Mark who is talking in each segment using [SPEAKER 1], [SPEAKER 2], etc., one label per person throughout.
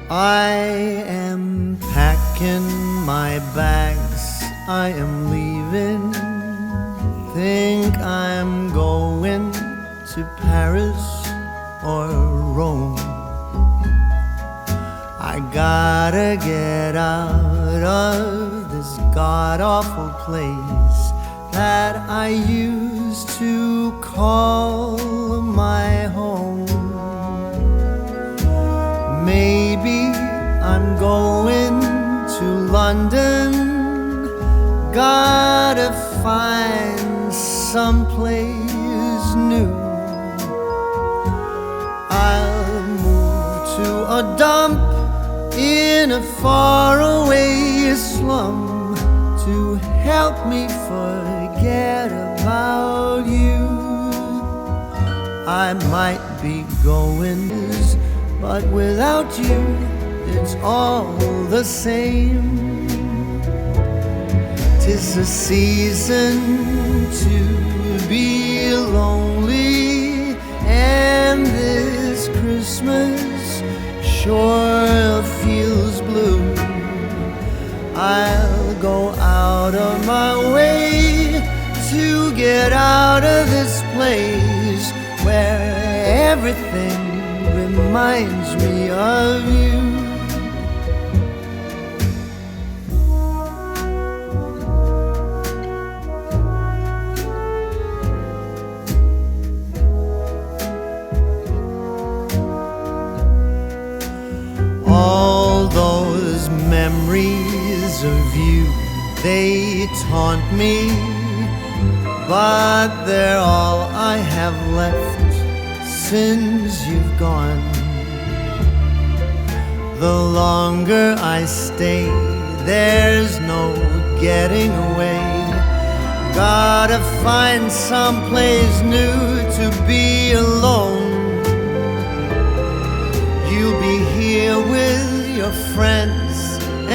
[SPEAKER 1] I am packing my bags, I am leaving. Think I'm going to Paris or Rome. I gotta get out of this god-awful place that I used to call my home. Maybe I'm going to London. Gotta find someplace new. I'll move to a dump in a faraway slum to help me forget about you. I might be going, but without you, it's all the same. 'Tis a season to be lonely, and this Christmas sure feels blue. I'll go out of my way to get out of this place where everything reminds me of you. All those memories of you, they taunt me, but they're all I have left since you've gone. The longer I stay, there's no getting away. Gotta find someplace new to be alone. You'll be here with your friends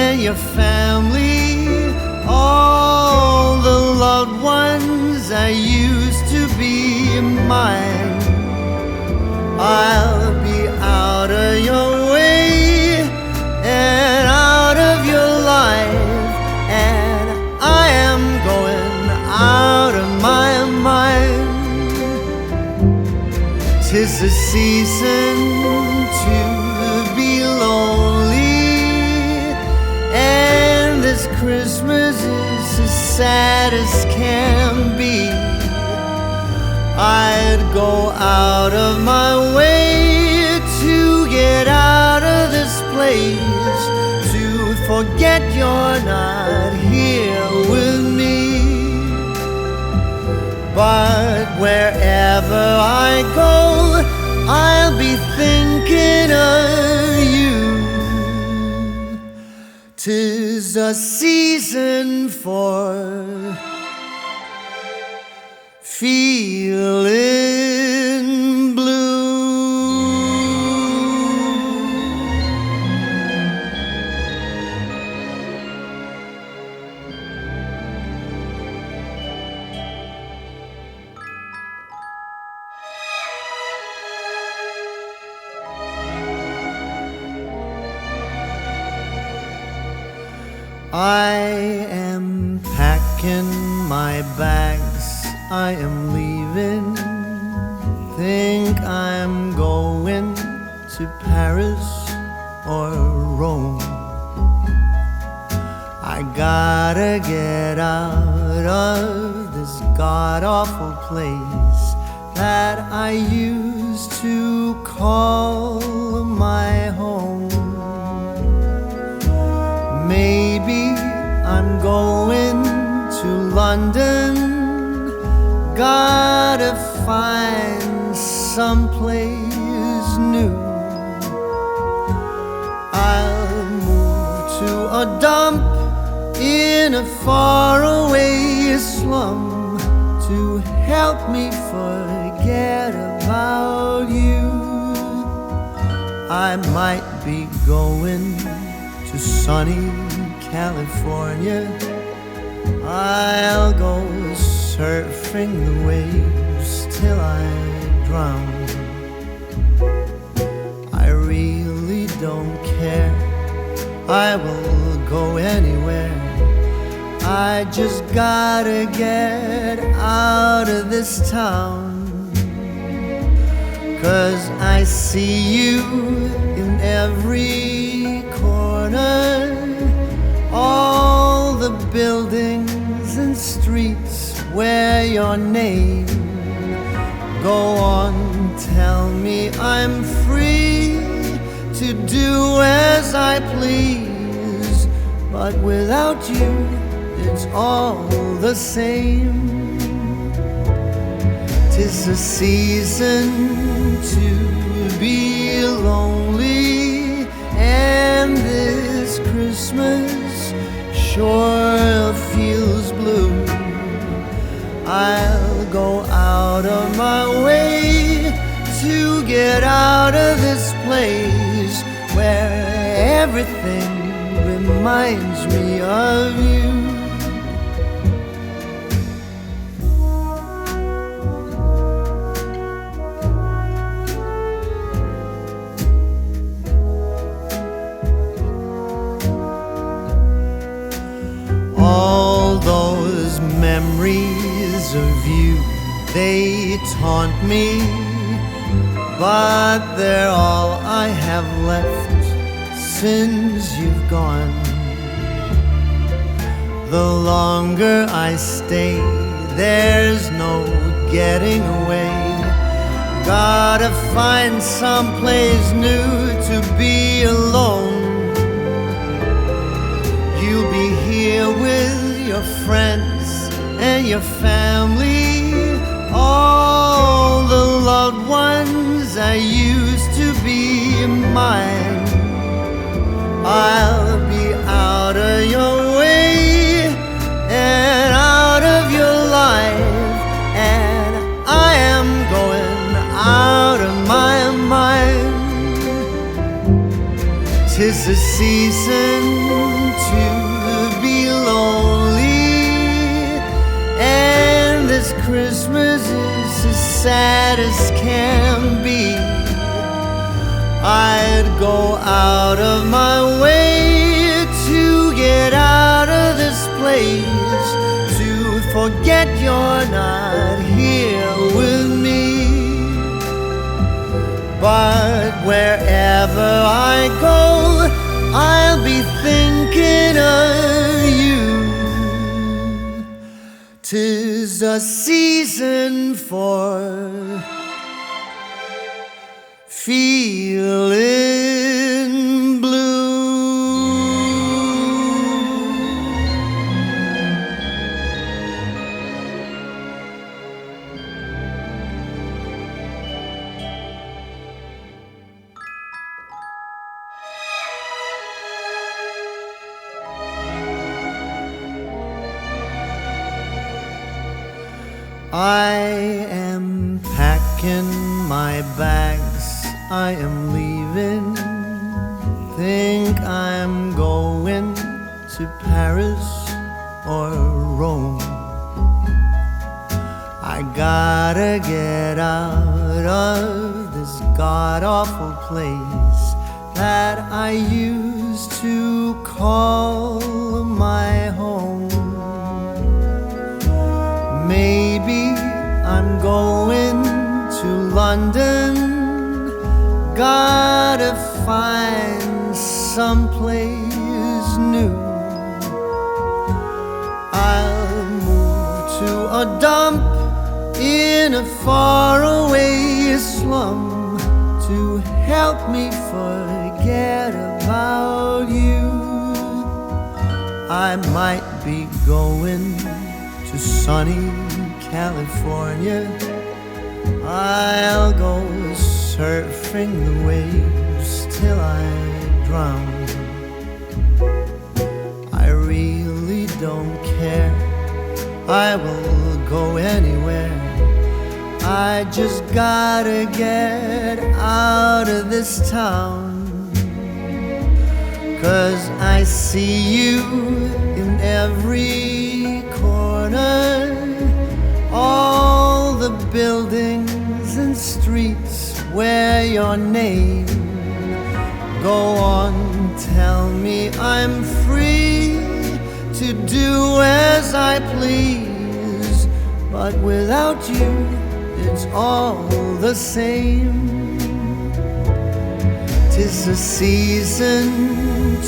[SPEAKER 1] and your family, all the loved ones that used to be mine. I'll be out of your way and out of your life, and I am going out of my mind. 'Tis a season to be lonely, and this Christmas is as sad as can be. I'd go out of my way to get out of this place, to forget you're not here with me. But wherever I go, I'll be thinking of you. 'Tis a season for feeling blue. I am packing my bags, I am leaving. Think I'm going to Paris or Rome. I gotta get out of this god-awful place that I used to call my home. Maybe I'm going to London. Gotta find someplace new. I'll move to a dump in a faraway slum to help me forget about you. I might be going to sunny California. I'll go surfing the waves till I drown. I really don't care. I will go anywhere. I just gotta get out of this town. 'Cause I see you in every corner, all the buildings and streets wear your name. Go on, tell me I'm free to do as I please, but without you it's all the same. 'Tis a season to be lonely, and this Christmas sure feels blue. I'll go out of my way to get out of this place where everything reminds me of you. All those memories of you, they taunt me, but they're all I have left since you've gone. The longer I stay, there's no getting away. Gotta find someplace new to be alone. You'll be here with your friends and your family, all the loved ones that used to be mine. I'll be out of your way and out of your life, and I am going out of my mind. 'Tis a season to be lonely, and this Christmas is as sad as can be. I'd go out of my way to get out of this place, to forget you're not here with me. But wherever I go, I'll be thinking of you. 'Tis a season for feeling blue. I am packing my bags, I am leaving. Think I'm going to Paris or Rome. I gotta get out of this god-awful place that I used to call my home. Maybe I'm going to London. Gotta find someplace new. I'll move to a dump in a faraway slum to help me forget about you. I might be going to sunny California. I'll go surfing the waves till I drown. I really don't care. I will go anywhere. I just gotta get out of this town. 'Cause I see you in every corner, all the buildings and streets wear your name. go on, tell me I'm free to do as I please, but without you, it's all the same. 'Tis a season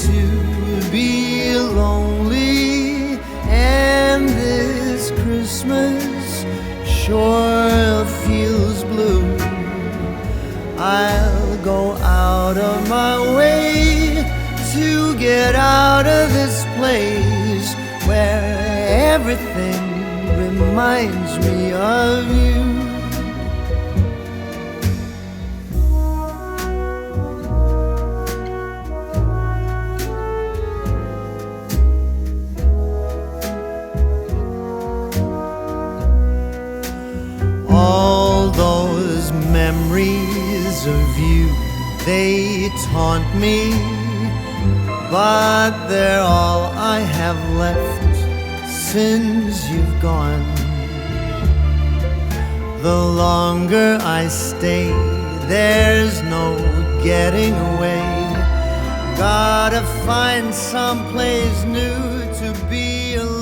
[SPEAKER 1] to be lonely, and this Christmas sure feels blue. I'll go out of my way to get out of this place where everything reminds me of you. All those memories of you, they taunt me, but they're all I have left since you've gone. The longer I stay, there's no getting away. Gotta find someplace new to be alone.